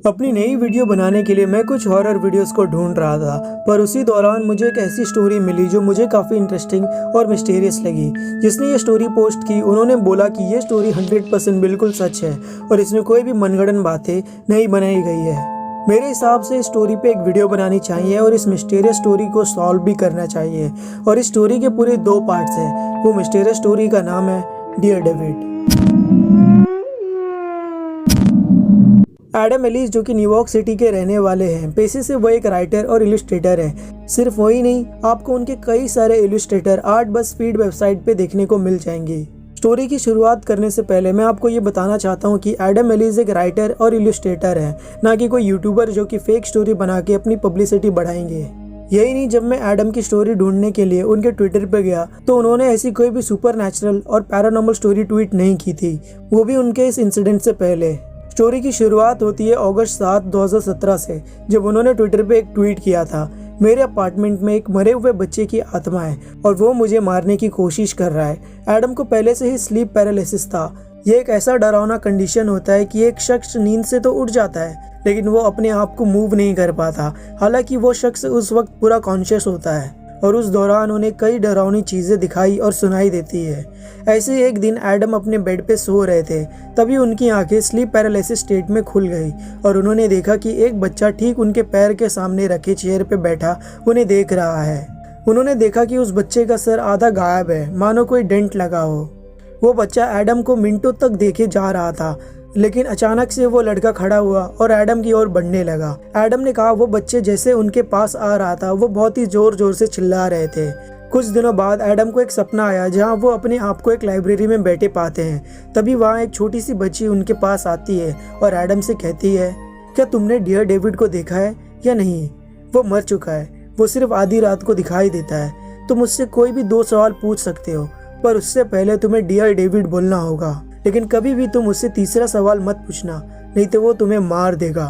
अपनी नई वीडियो बनाने के लिए मैं कुछ हॉरर वीडियोस को ढूंढ रहा था, पर उसी दौरान मुझे एक ऐसी स्टोरी मिली जो मुझे काफ़ी इंटरेस्टिंग और मिस्टीरियस लगी। जिसने ये स्टोरी पोस्ट की उन्होंने बोला कि ये स्टोरी 100% बिल्कुल सच है और इसमें कोई भी मनगढ़ंत बातें नहीं बनाई गई है। मेरे हिसाब से इस स्टोरी पे एक वीडियो बनानी चाहिए और इस मिस्टीरियस स्टोरी को सॉल्व भी करना चाहिए। और इस स्टोरी के पूरे 2 पार्ट्स हैं। वो मिस्टीरियस स्टोरी का नाम है डियर डेविड। एडम एलिस जो कि न्यूयॉर्क सिटी के रहने वाले हैं, पेशे से वो एक राइटर और इलस्ट्रेटर हैं। सिर्फ वही नहीं, आपको उनके कई सारे इलस्ट्रेटर आर्ट बस फीड वेबसाइट पे देखने को मिल जाएंगे। स्टोरी की शुरुआत करने से पहले मैं आपको ये बताना चाहता हूँ कि एडम एलिस एक राइटर और इलस्ट्रेटर है, ना कि कोई यूट्यूबर जो कि फेक स्टोरी बना के अपनी पब्लिसिटी बढ़ाएंगे। यही नहीं, जब मैं एडम की स्टोरी ढूंढने के लिए उनके ट्विटर पे गया तो उन्होंने ऐसी कोई भी सुपर नेचुरल और पैरानॉर्मल स्टोरी ट्वीट नहीं की थी, वो भी उनके इस इंसिडेंट से पहले। स्टोरी की शुरुआत होती है अगस्त 7, 2017 से, जब उन्होंने ट्विटर पे एक ट्वीट किया था, मेरे अपार्टमेंट में एक मरे हुए बच्चे की आत्मा है और वो मुझे मारने की कोशिश कर रहा है। एडम को पहले से ही स्लीप पैरालिसिस था। ये एक ऐसा डरावना कंडीशन होता है कि एक शख्स नींद से तो उठ जाता है, लेकिन वो अपने आप को मूव नहीं कर पाता। हालांकि वो शख्स उस वक्त पूरा कॉन्शियस होता है और उस दौरान उन्हें कई डरावनी चीजें दिखाई और सुनाई देती है। ऐसे ही एक दिन एडम अपने बेड पे सो रहे थे, तभी उनकी आंखें स्लीप पैरालिसिस स्टेट में खुल गई और उन्होंने देखा कि एक बच्चा ठीक उनके पैर के सामने रखे चेयर पे बैठा उन्हें देख रहा है। उन्होंने देखा कि उस बच्चे का सर आधा गायब है, मानो कोई डेंट लगा हो। वो बच्चा एडम को मिनटों तक देखे जा रहा था, लेकिन अचानक से वो लड़का खड़ा हुआ और एडम की ओर बढ़ने लगा। एडम ने कहा वो बच्चे जैसे उनके पास आ रहा था वो बहुत ही जोर जोर से चिल्ला रहे थे। कुछ दिनों बाद एडम को एक सपना आया जहां वो अपने आप को एक लाइब्रेरी में बैठे पाते हैं। तभी वहां एक छोटी सी बच्ची उनके पास आती है और एडम से कहती है, क्या तुमने डियर डेविड को देखा है या नहीं? वो मर चुका है, वो सिर्फ आधी रात को दिखाई देता है। तुम मुझसे कोई भी 2 सवाल पूछ सकते हो, पर उससे पहले तुम्हें डियर डेविड बोलना होगा। लेकिन कभी भी तुम उससे तीसरा सवाल मत पूछना, नहीं तो वो तुम्हें मार देगा।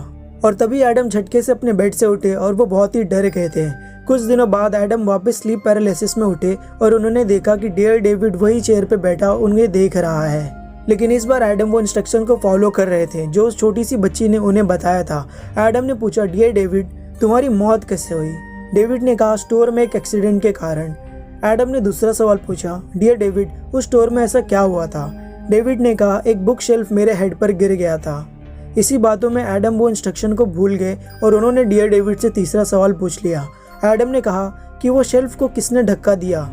और तभी एडम झटके से अपने बेड से उठे और वो बहुत ही डर गए थे। कुछ दिनों बाद एडम वापस स्लीप पैरालिसिस में उठे और उन्होंने देखा कि डियर डेविड वही चेयर पे बैठा उन्हें देख रहा है। लेकिन इस बार एडम वो इंस्ट्रक्शन को फॉलो कर रहे थे जो उस छोटी सी बच्ची ने उन्हें बताया था। एडम ने पूछा, डियर डेविड तुम्हारी मौत कैसे हुई? डेविड ने कहा, स्टोर में एक एक्सीडेंट के कारण। एडम ने दूसरा सवाल पूछा, डियर डेविड उस स्टोर में ऐसा क्या हुआ था? डेविड ने कहा, एक बुक शेल्फ मेरे हेड पर गिर गया था। इसी बातों में एडम वो इंस्ट्रक्शन को भूल गए और उन्होंने डियर डेविड से तीसरा सवाल पूछ लिया। एडम ने कहा कि वो शेल्फ को किसने धक्का दिया?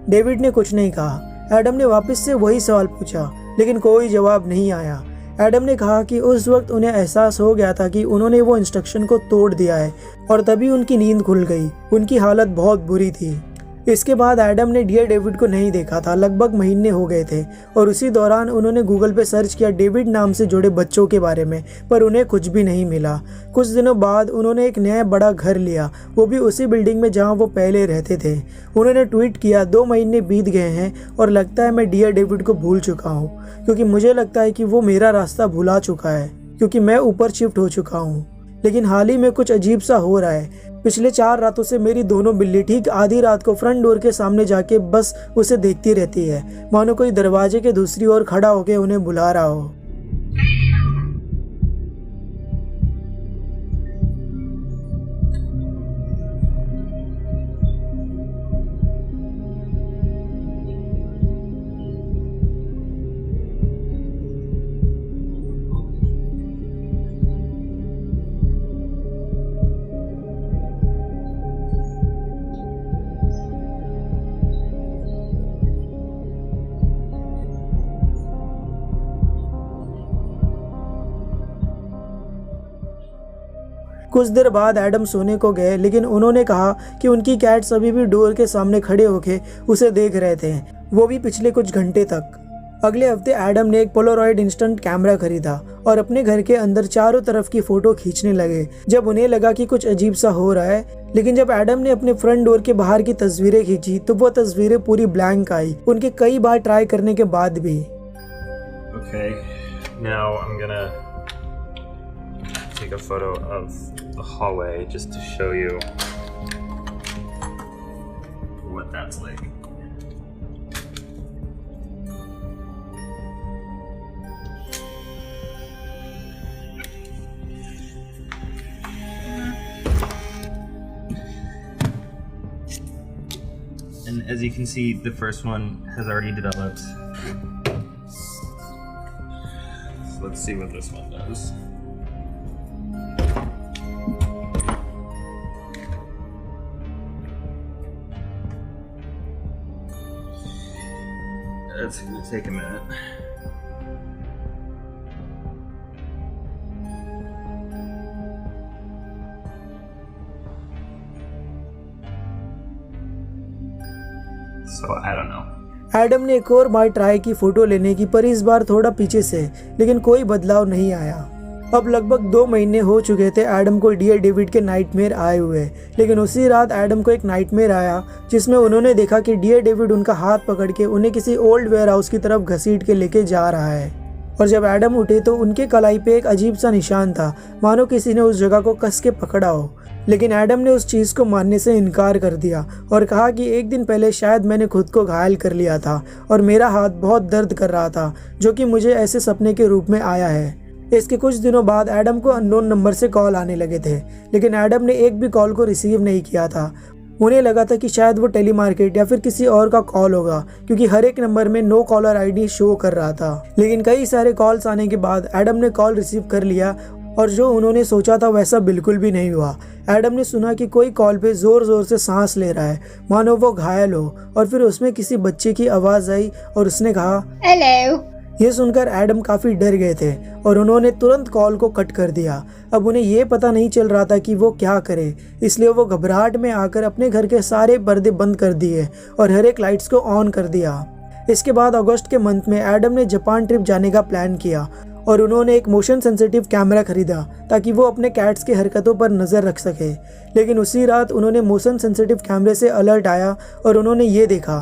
डेविड ने कुछ नहीं कहा। एडम ने वापस से वही सवाल पूछा, लेकिन कोई जवाब नहीं आया। एडम ने कहा कि उस वक्त उन्हें एहसास हो गया था कि उन्होंने वो इंस्ट्रक्शन को तोड़ दिया है और तभी उनकी नींद खुल गई। उनकी हालत बहुत बुरी थी। इसके बाद एडम ने डियर डेविड को नहीं देखा था। लगभग महीने हो गए थे और उसी दौरान उन्होंने गूगल पे सर्च किया डेविड नाम से जुड़े बच्चों के बारे में, पर उन्हें कुछ भी नहीं मिला। कुछ दिनों बाद उन्होंने एक नया बड़ा घर लिया, वो भी उसी बिल्डिंग में जहां वो पहले रहते थे। उन्होंने ट्वीट किया, 2 महीने बीत गए हैं और लगता है मैं डियर डेविड को भूल चुका हूँ, क्योंकि मुझे लगता है कि वो मेरा रास्ता भुला चुका है, क्योंकि मैं ऊपर शिफ्ट हो चुका हूँ। लेकिन हाल ही में कुछ अजीब सा हो रहा है। पिछले 4 रातों से मेरी दोनों बिल्ली ठीक आधी रात को फ्रंट डोर के सामने जाके बस उसे देखती रहती है, मानो कोई दरवाजे के दूसरी ओर खड़ा होकर उन्हें बुला रहा हो। कुछ देर बाद एडम सोने को गए, लेकिन उन्होंने कहा कि उनकी कैट्स अभी भी डोर के सामने खड़े होके उसे देख रहे थे, वो भी पिछले कुछ घंटे तक। अगले हफ्ते एडम ने एक पोलारॉइड इंस्टेंट कैमरा खरीदा और अपने घर के अंदर चारों तरफ की फोटो खींचने लगे। जब उन्हें लगा कि कुछ अजीब सा हो रहा है, लेकिन जब एडम ने अपने फ्रंट डोर के बाहर की तस्वीरें खींची तो वो तस्वीरें पूरी ब्लैंक आई, उनके कई बार ट्राई करने के बाद भी। Okay, now I'm gonna take a photo of the hallway just to show you what that's like. as you can see, the first one has already developed. So let's see what this one does. It's gonna take a minute. So I don't know. Adam ने एक और बार try की photo लेने की, पर इस बार थोड़ा पीछे से, लेकिन कोई बदलाव नहीं आया। अब लगभग 2 महीने हो चुके थे एडम को डियर डेविड के नाइटमेयर आए हुए, लेकिन उसी रात एडम को एक नाइटमेयर आया जिसमें उन्होंने देखा कि डियर डेविड उनका हाथ पकड़ के उन्हें किसी ओल्ड वेयर हाउस की तरफ घसीट के लेके जा रहा है। और जब एडम उठे तो उनके कलाई पे एक अजीब सा निशान था, मानो किसी ने उस जगह को कस के पकड़ा हो। लेकिन एडम ने उस चीज़ को मानने से इनकार कर दिया और कहा कि एक दिन पहले शायद मैंने खुद को घायल कर लिया था और मेरा हाथ बहुत दर्द कर रहा था, जो कि मुझे ऐसे सपने के रूप में आया है। इसके कुछ दिनों बाद एडम को अननोन नंबर से कॉल आने लगे थे, लेकिन एडम ने एक भी कॉल को रिसीव नहीं किया था। उन्हें लगा था कि शायद वो टेलीमार्केट या फिर किसी और का कॉल होगा, क्योंकि हर एक नंबर में नो कॉलर आईडी शो कर रहा था। लेकिन कई सारे कॉल्स आने के बाद एडम ने कॉल रिसीव कर लिया और जो उन्होंने सोचा था वैसा बिल्कुल भी नहीं हुआ। एडम ने सुना कि कोई कॉल पे जोर जोर से सांस ले रहा है, मानो वो घायल हो, और फिर उसमें किसी बच्चे की आवाज़ आई और उसने कहा हेलो। ये सुनकर एडम काफ़ी डर गए थे और उन्होंने तुरंत कॉल को कट कर दिया। अब उन्हें ये पता नहीं चल रहा था कि वो क्या करे, इसलिए वो घबराहट में आकर अपने घर के सारे पर्दे बंद कर दिए और हर एक लाइट्स को ऑन कर दिया। इसके बाद अगस्त के मंथ में एडम ने जापान ट्रिप जाने का प्लान किया और उन्होंने एक मोशन सेंसिटिव कैमरा खरीदा ताकि वो अपने कैट्स की हरकतों पर नज़र रख सके। लेकिन उसी रात उन्होंने मोशन सेंसिटिव कैमरे से अलर्ट आया और उन्होंने ये देखा।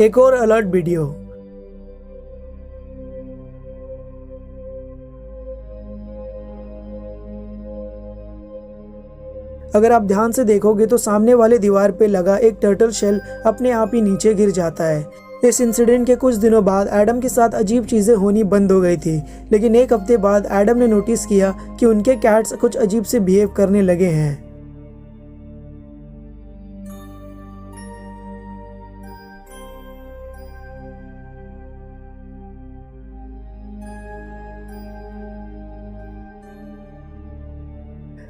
एक और अलर्ट वीडियो। अगर आप ध्यान से देखोगे तो सामने वाले दीवार पे लगा एक टर्टल शेल अपने आप ही नीचे गिर जाता है। इस इंसिडेंट के कुछ दिनों बाद एडम के साथ अजीब चीज़ें होनी बंद हो गई थी, लेकिन एक हफ्ते बाद एडम ने नोटिस किया कि उनके कैट्स कुछ अजीब से बिहेव करने लगे हैं।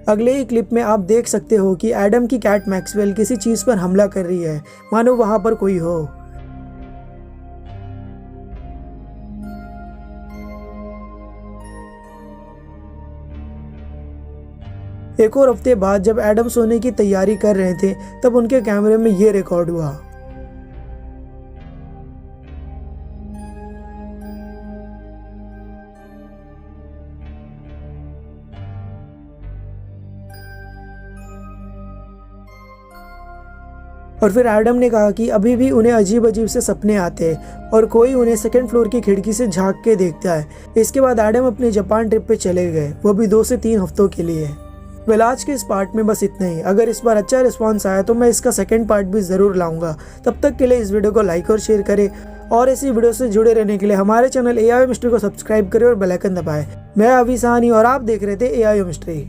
अगले ही क्लिप में आप देख सकते हो कि एडम की कैट मैक्सवेल किसी चीज़ पर हमला कर रही है, मानो वहां पर कोई हो। एक और हफ्ते बाद जब एडम सोने की तैयारी कर रहे थे तब उनके कैमरे में ये रिकॉर्ड हुआ। और फिर एडम ने कहा कि अभी भी उन्हें अजीब अजीब से सपने आते हैं और कोई उन्हें सेकंड फ्लोर की खिड़की से झांक के देखता है। इसके बाद एडम अपनी जापान ट्रिप पे चले गए, वो भी 2 से 3 हफ्तों के लिए। वेल, आज के इस पार्ट में बस इतना ही। अगर इस बार अच्छा रिस्पांस आया तो मैं इसका सेकंड पार्ट भी ज़रूर लाऊंगा। तब तक के लिए इस वीडियो को लाइक और शेयर करें और ऐसी वीडियो से जुड़े रहने के लिए हमारे चैनल एआईओ मिस्ट्री को सब्सक्राइब करें और बेल आइकन दबाएं। मैं अभी सानी और आप देख रहे थे एआईओ मिस्ट्री।